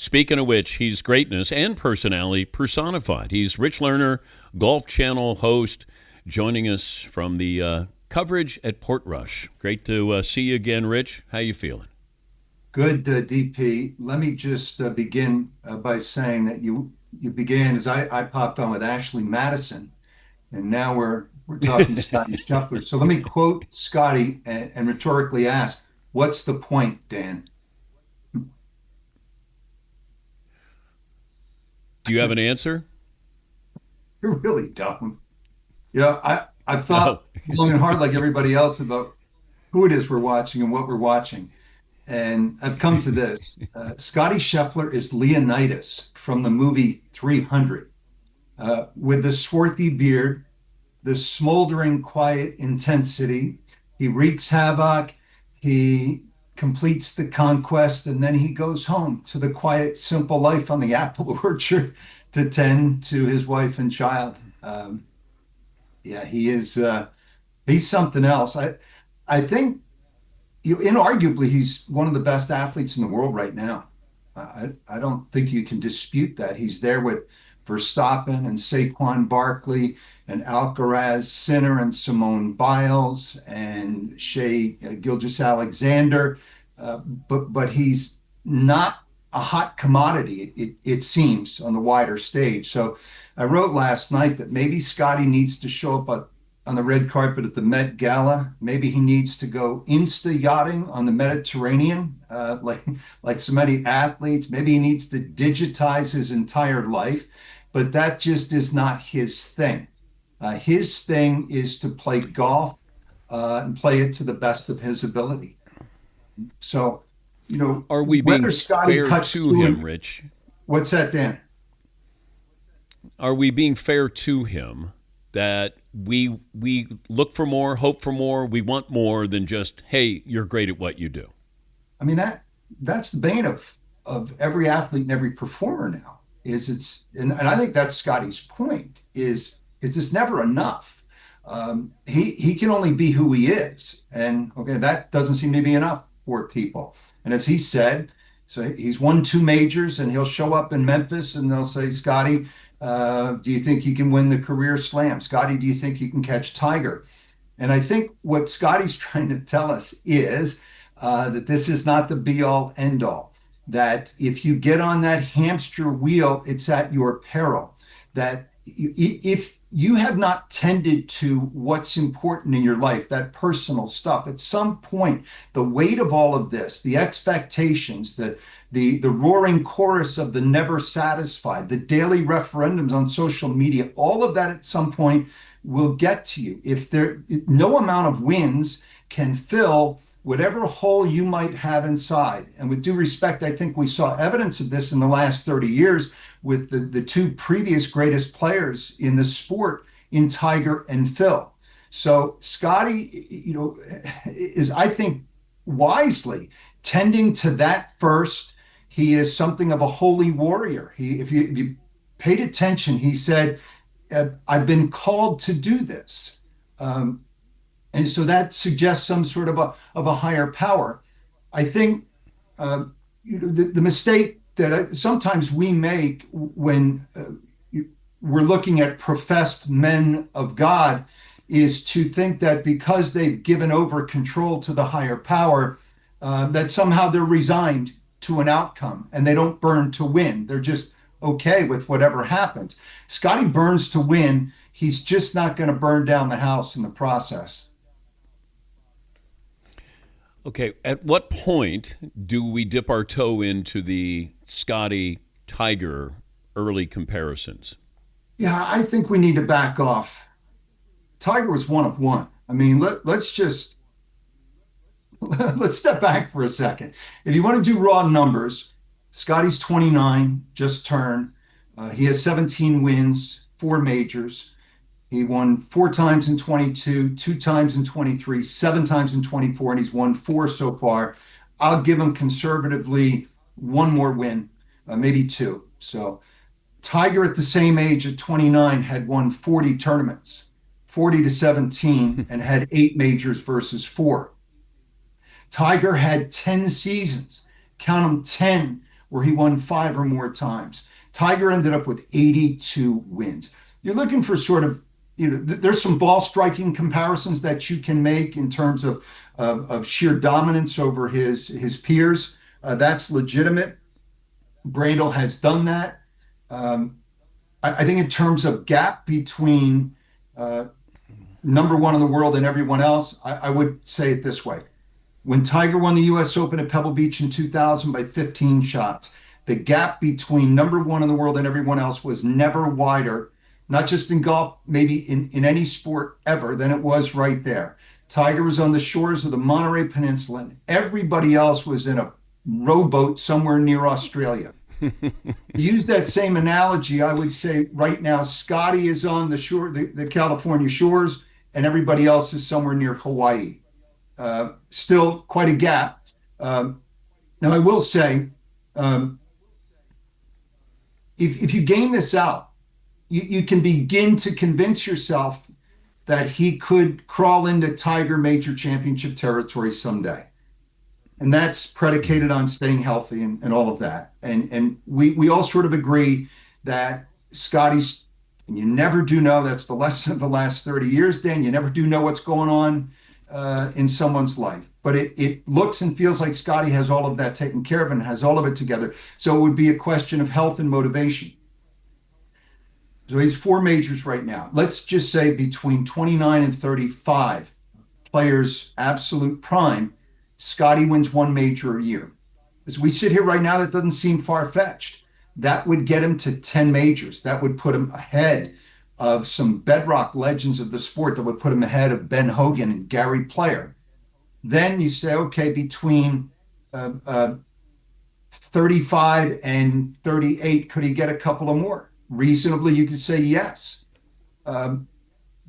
Speaking of which, he's greatness and personality personified. He's Rich Lerner, Golf Channel host, joining us from the coverage at Portrush. Great to see you again, Rich. How you feeling? Good, DP. Let me just begin by saying that you began as I popped on with Ashley Madison, and now we're talking Scotty Scheffler. So let me quote Scotty and rhetorically ask, "What's the point, Dan?" Do you have an answer? You're really dumb. I've thought No. long and hard like everybody else about who it is we're watching and what we're watching. And I've come to this. Scotty Scheffler is Leonidas from the movie 300, with the swarthy beard, the smoldering quiet intensity. He wreaks havoc. He completes the conquest, and then he goes home to the quiet, simple life on the apple orchard to tend to his wife and child. Yeah, he is. He's something else. I think inarguably he's one of the best athletes in the world right now. I don't think you can dispute that. He's there with Verstappen and Saquon Barkley and Alcaraz Sinner and Simone Biles and Shea Gilgeous-Alexander. But he's not a hot commodity, it seems, on the wider stage. So I wrote last night that maybe Scotty needs to show up on the red carpet at the Met Gala. Maybe he needs to go insta yachting on the Mediterranean, like so many athletes. Maybe he needs to digitize his entire life, but that just is not his thing. His thing is to play golf and play it to the best of his ability. So, Are we being whether Scotty fair cuts to through him, and Rich? what's that, Dan? Are we being fair to him that we look for more, hope for more, we want more than just, hey, you're great at what you do? I mean that's the bane of every athlete and every performer now. Is it's and I think that's Scotty's point. Is it's never enough. He can only be who he is, and okay, that doesn't seem to be enough for people. And as he said, so he's won two majors, and he'll show up in Memphis, and they'll say, Scotty, do you think he can win the career slam? Scotty, do you think he can catch Tiger? And I think what Scotty's trying to tell us is that this is not the be all end all. That if you get on that hamster wheel, it's at your peril. That if you have not tended to what's important in your life, that personal stuff, at some point, the weight of all of this, the expectations, the roaring chorus of the never satisfied, the daily referendums on social media, all of that at some point will get to you. If there, no amount of wins can fill whatever hole you might have inside. And with due respect, I think we saw evidence of this in the last 30 years with the two previous greatest players in the sport in Tiger and Phil. So Scotty, is, I think, wisely tending to that first. He is something of a holy warrior. If you paid attention, he said, I've been called to do this. And so that suggests some sort of a higher power. I think the mistake that sometimes we make when we're looking at professed men of God is to think that because they've given over control to the higher power, that somehow they're resigned to an outcome and they don't burn to win. They're just okay with whatever happens. Scotty burns to win. He's just not going to burn down the house in the process. Okay, at what point do we dip our toe into the Scotty Tiger early comparisons? Yeah, I think we need to back off. Tiger was one of one. I mean, let's just let's step back for a second. If you want to do raw numbers, Scotty's 29, just turned. He has 17 wins, four majors. He won four times in 22, two times in 23, seven times in 24, and he's won four so far. I'll give him conservatively one more win, maybe two. So Tiger at the same age at 29 had won 40 tournaments, 40 to 17, and had eight majors versus four. Tiger had 10 seasons, count them 10, where he won 5 or more times. Tiger ended up with 82 wins. You're looking for sort of, there's some ball striking comparisons that you can make in terms of sheer dominance over his peers. That's legitimate. Bradle has done that. I think in terms of gap between number one in the world and everyone else, I would say it this way. When Tiger won the US Open at Pebble Beach in 2000 by 15 shots, the gap between number one in the world and everyone else was never wider, not just in golf, maybe in any sport ever, than it was right there. Tiger was on the shores of the Monterey Peninsula, and everybody else was in a rowboat somewhere near Australia. Use that same analogy, I would say right now, Scotty is on the shore, the California shores, and everybody else is somewhere near Hawaii. Still quite a gap. Now, I will say, if you game this out, you can begin to convince yourself that he could crawl into Tiger Major Championship territory someday. And that's predicated on staying healthy and all of that. And we all sort of agree that Scotty's, and you never do know, that's the lesson of the last 30 years, Dan, you never do know what's going on in someone's life. But it looks and feels like Scotty has all of that taken care of and has all of it together. So it would be a question of health and motivation. So he's 4 majors right now. Let's just say between 29 and 35, players' absolute prime, Scotty wins 1 major a year. As we sit here right now, that doesn't seem far-fetched. That would get him to 10 majors. That would put him ahead of some bedrock legends of the sport. That would put him ahead of Ben Hogan and Gary Player. Then you say, okay, between 35 and 38, could he get a couple of more? Reasonably, you could say yes.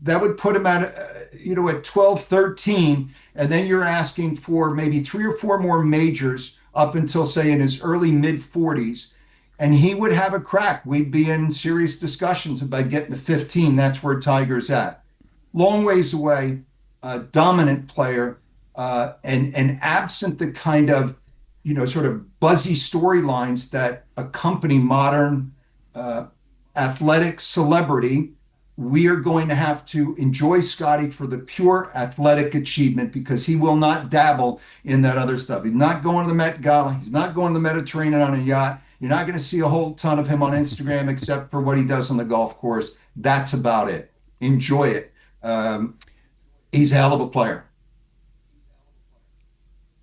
That would put him at 12, 13, and then you're asking for maybe 3 or 4 more majors up until, say, in his early mid-40s, and he would have a crack. We'd be in serious discussions about getting to 15. That's where Tiger's at. Long ways away, dominant player, and absent the kind of, sort of buzzy storylines that accompany modern athletic celebrity. We are going to have to enjoy Scotty for the pure athletic achievement, because he will not dabble in that other stuff. He's not going to the Met Gala. He's not going to the Mediterranean on a yacht. You're not going to see a whole ton of him on Instagram except for what he does on the golf course. That's about it. Enjoy it. He's a hell of a player.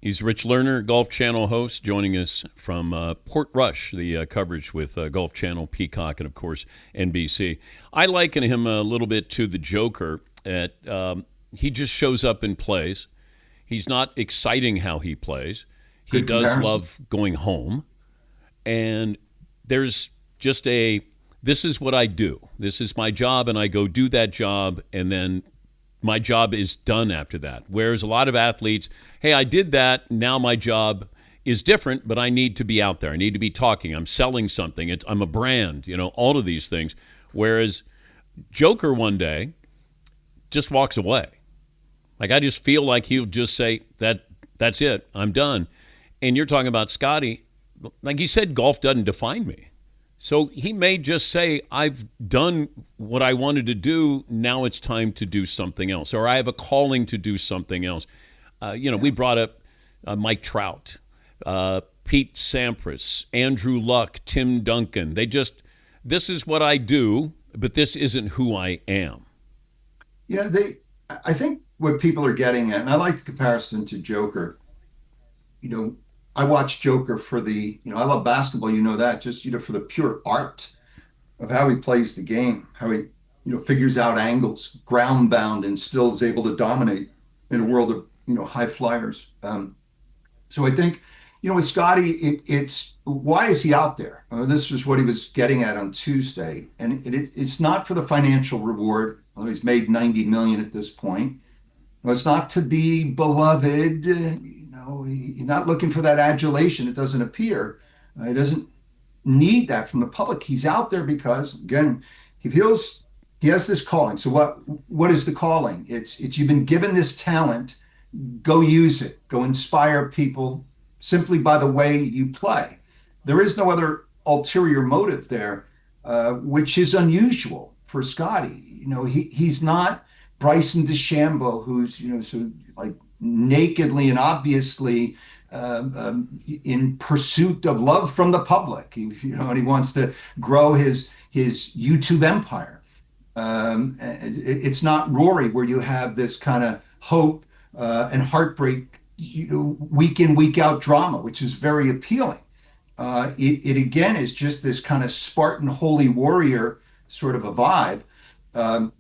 He's Rich Lerner, Golf Channel host, joining us from Portrush, the coverage with Golf Channel, Peacock, and, of course, NBC. I liken him a little bit to the Joker. He just shows up and plays. He's not exciting how he plays. He does love going home. And there's just this is what I do. This is my job, and I go do that job, and then my job is done after that. Whereas a lot of athletes, hey, I did that, now my job is different, but I need to be out there. I need to be talking. I'm selling something. I'm a brand, all of these things. Whereas Joker one day just walks away. Like, I just feel like he'll just say, that's it, I'm done. And you're talking about Scotty. Like you said, golf doesn't define me. So he may just say, I've done what I wanted to do. Now it's time to do something else. Or I have a calling to do something else. We brought up Mike Trout, Pete Sampras, Andrew Luck, Tim Duncan. This is what I do, but this isn't who I am. I think what people are getting at, and I like the comparison to Joker, I watch Joker for I love basketball, that, just, for the pure art of how he plays the game, how he, figures out angles, ground bound, and still is able to dominate in a world of, high flyers. So I think, with Scotty, it's why is he out there? This was what he was getting at on Tuesday. And it's not for the financial reward, although he's made $90 million at this point. It's not to be beloved. He's not looking for that adulation. It doesn't appear. He doesn't need that from the public. He's out there because, again, he feels he has this calling. So what is the calling? It's you've been given this talent. Go use it. Go inspire people simply by the way you play. There is no other ulterior motive there, which is unusual for Scotty. He's not Bryson DeChambeau, who's so like nakedly and obviously in pursuit of love from the public. And he wants to grow his YouTube empire. It's not Rory, where you have this kind of hope and heartbreak, week in, week out drama, which is very appealing. It again is just this kind of Spartan holy warrior sort of a vibe. Um,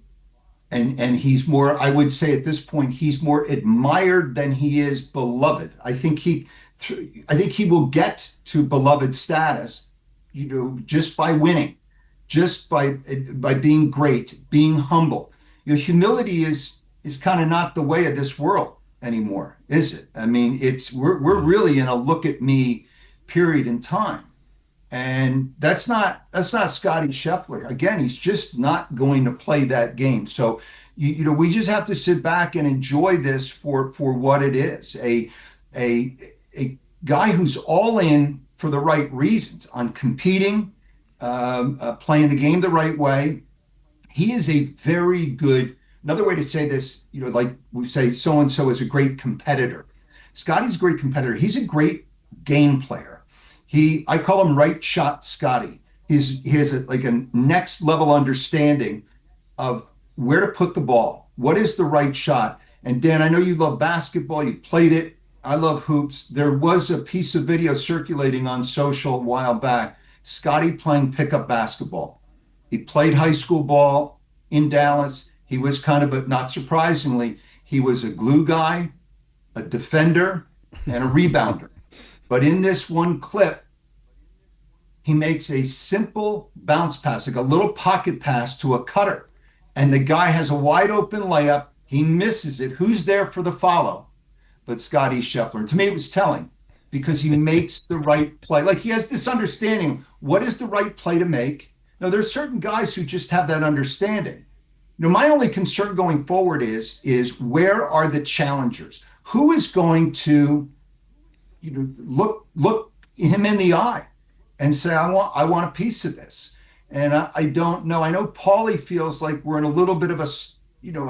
and he's more, I would say at this point, he's more admired than he is beloved. I think he will get to beloved status, just by winning, just by being great, being humble. Humility is kind of not the way of this world anymore, is it? I mean, we're really in a look at me period in time. And that's not Scotty Scheffler. Again, he's just not going to play that game. So we just have to sit back and enjoy this for what it is. A a guy who's all in for the right reasons on competing, playing the game the right way. He is a very good, another way to say this, like we say, so and so is a great competitor. Scotty's a great competitor. He's a great game player. I call him right shot Scotty. He has like a next level understanding of where to put the ball. What is the right shot? And Dan, I know you love basketball. You played it. I love hoops. There was a piece of video circulating on social a while back. Scotty playing pickup basketball. He played high school ball in Dallas. He was kind of, but not surprisingly, he was a glue guy, a defender, and a rebounder. But in this one clip, he makes a simple bounce pass, like a little pocket pass to a cutter. And the guy has a wide open layup. He misses it. Who's there for the follow? But Scotty Scheffler. And to me, it was telling because he makes the right play. Like he has this understanding. What is the right play to make? Now, there's certain guys who just have that understanding. My only concern going forward is where are the challengers? Who is going to look him in the eye and say, I want a piece of this. And I don't know. I know Paulie feels like we're in a little bit of a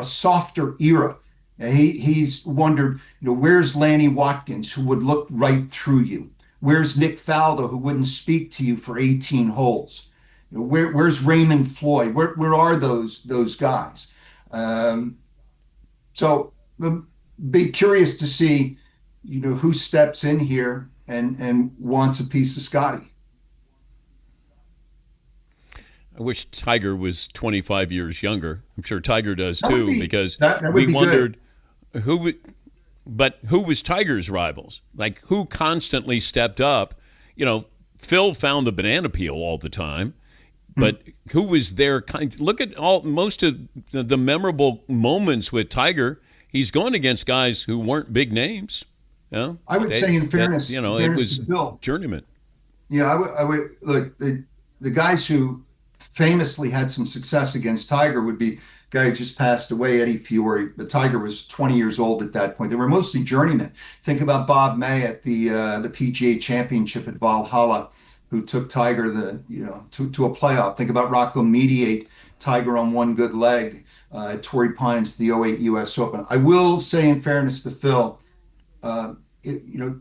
softer era. He's wondered, where's Lanny Watkins, who would look right through you? Where's Nick Faldo, who wouldn't speak to you for 18 holes? Where's Raymond Floyd? Where are those guys? So be curious to see, who steps in here and wants a piece of Scotty. I wish Tiger was 25 years younger. I'm sure Tiger does That would too, be because that would we be wondered who was Tiger's rivals? Like who constantly stepped up? Phil found the banana peel all the time, but who was there? Look at most of the memorable moments with Tiger. He's going against guys who weren't big names. I would say, in fairness, it fairness was to Bill. journeyman. Yeah, I would look the guys who famously had some success against Tiger would be a guy who just passed away, Eddie Fiore. The Tiger was 20 years old at that point. They were mostly journeymen. Think about Bob May at the PGA Championship at Valhalla, who took Tiger to a playoff. Think about Rocco Mediate, Tiger on one good leg at Torrey Pines, the '08 U.S. Open. I will say, in fairness to Phil, uh, it, you know,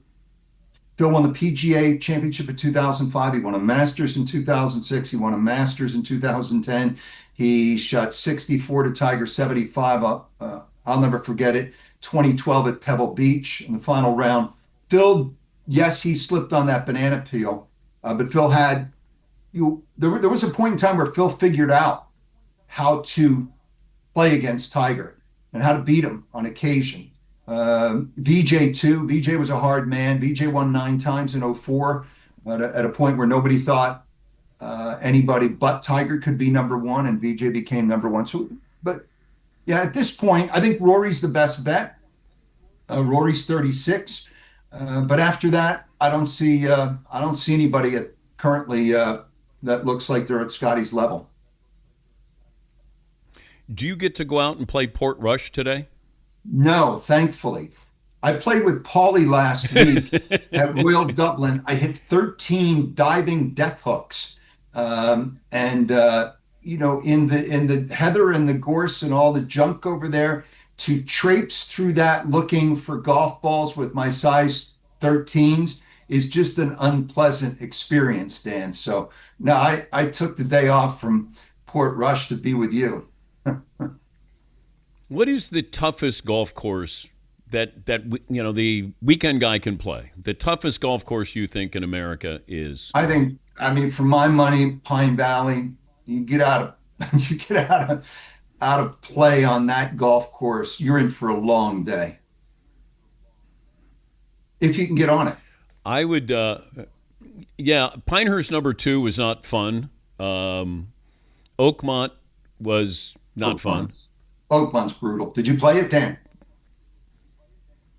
Phil won the PGA Championship in 2005. He won a Masters in 2006. He won a Masters in 2010. He shot 64 to Tiger 75. I'll never forget it. 2012 at Pebble Beach in the final round. Phil, yes, he slipped on that banana peel, but Phil had there was a point in time where Phil figured out how to play against Tiger and how to beat him on occasion. VJ too. VJ was a hard man. VJ won 9 times in '04 at a point where nobody thought anybody but Tiger could be number one, and VJ became number one. So, but yeah, at this point, I think Rory's the best bet. Rory's 36, but after that, I don't see anybody currently that looks like they're at Scotty's level. Do you get to go out and play Portrush today? No, thankfully. I played with Paulie last week at Royal Dublin. I hit 13 diving death hooks, and in the heather and the gorse and all the junk over there, to traipse through that looking for golf balls with my size 13s is just an unpleasant experience, Dan. So no, I took the day off from Portrush to be with you. What is the toughest golf course that the weekend guy can play? The toughest golf course you think in America is? I mean, for my money, Pine Valley, you get out of you get out of play on that golf course, you're in for a long day if you can get on it. I would, yeah. Pinehurst number 2 was not fun. Oakmont was not fun. Oakmont's brutal. Did you play it, Dan?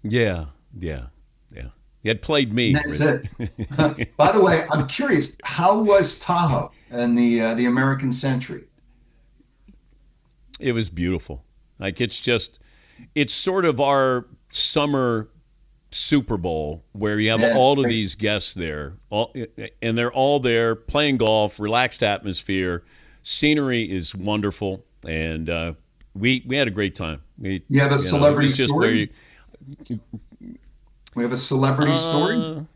Yeah. He had played me. And that's it. By the way, I'm curious, how was Tahoe and the American Century? It was beautiful. Like it's sort of our summer Super Bowl where you have all of these guests there, and they're all there playing golf, relaxed atmosphere. Scenery is wonderful, and we had a great time. You have a celebrity story? We have a celebrity story?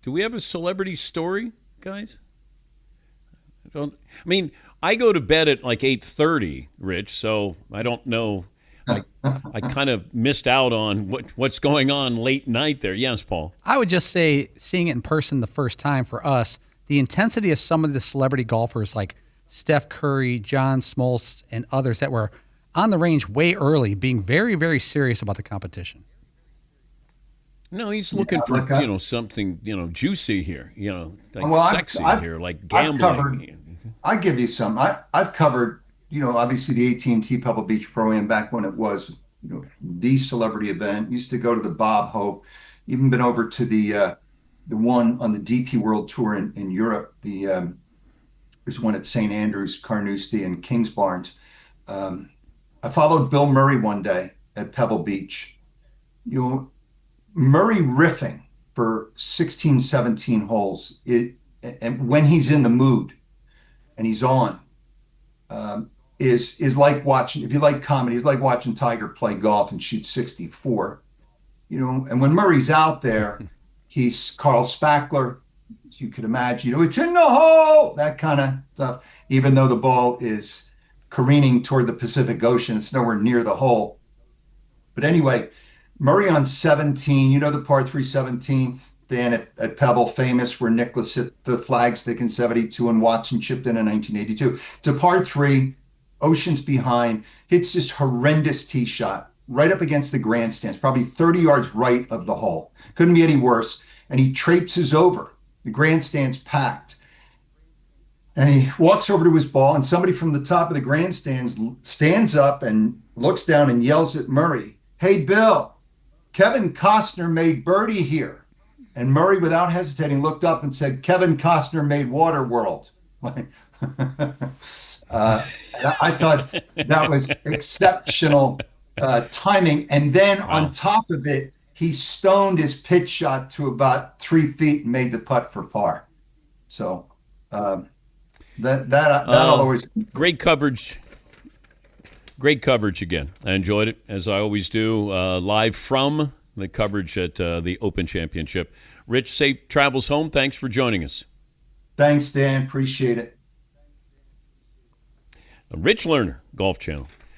Do we have a celebrity story, guys? I go to bed at like 8:30, Rich, so I don't know. I kind of missed out on what's going on late night there. Yes, Paul. I would just say, seeing it in person the first time for us, the intensity of some of the celebrity golfers like Steph Curry, John Smoltz, and others that were on the range way early, being very, very serious about the competition. No, he's looking for something juicy here, sexy here, like gambling. I give you some. I've covered obviously the AT&T Pebble Beach Pro-Am back when it was the celebrity event. Used to go to the Bob Hope. Even been over to the one on the DP World Tour in Europe. There's one at St. Andrews, Carnoustie, and Kingsbarns. I followed Bill Murray one day at Pebble Beach. Murray riffing for 16, 17 holes. And when he's in the mood and he's on, is like watching, if you like comedy, it's like watching Tiger play golf and shoot 64. And when Murray's out there, he's Carl Spackler, as you could imagine, it's in the hole, that kind of stuff. Even though the ball is careening toward the Pacific Ocean, it's nowhere near the hole. But anyway, Murray on 17, the par 3 17th, Dan at Pebble, famous, where Nicklaus hit the flagstick in 72 and Watson chipped in 1982. It's a par 3, oceans behind, hits this horrendous tee shot right up against the grandstands, probably 30 yards right of the hole. Couldn't be any worse. And he traipses over. The grandstand's packed. And he walks over to his ball, and somebody from the top of the grandstands stands up and looks down and yells at Murray, "Hey, Bill, Kevin Costner made birdie here." And Murray, without hesitating, looked up and said, "Kevin Costner made Waterworld." I thought that was exceptional timing. And then on top of it, he stoned his pitch shot to about 3 feet and made the putt for par. So that'll always great coverage. Great coverage again. I enjoyed it, as I always do, live from the coverage at the Open Championship. Rich, safe travels home. Thanks for joining us. Thanks, Dan. Appreciate it. Rich Lerner, Golf Channel.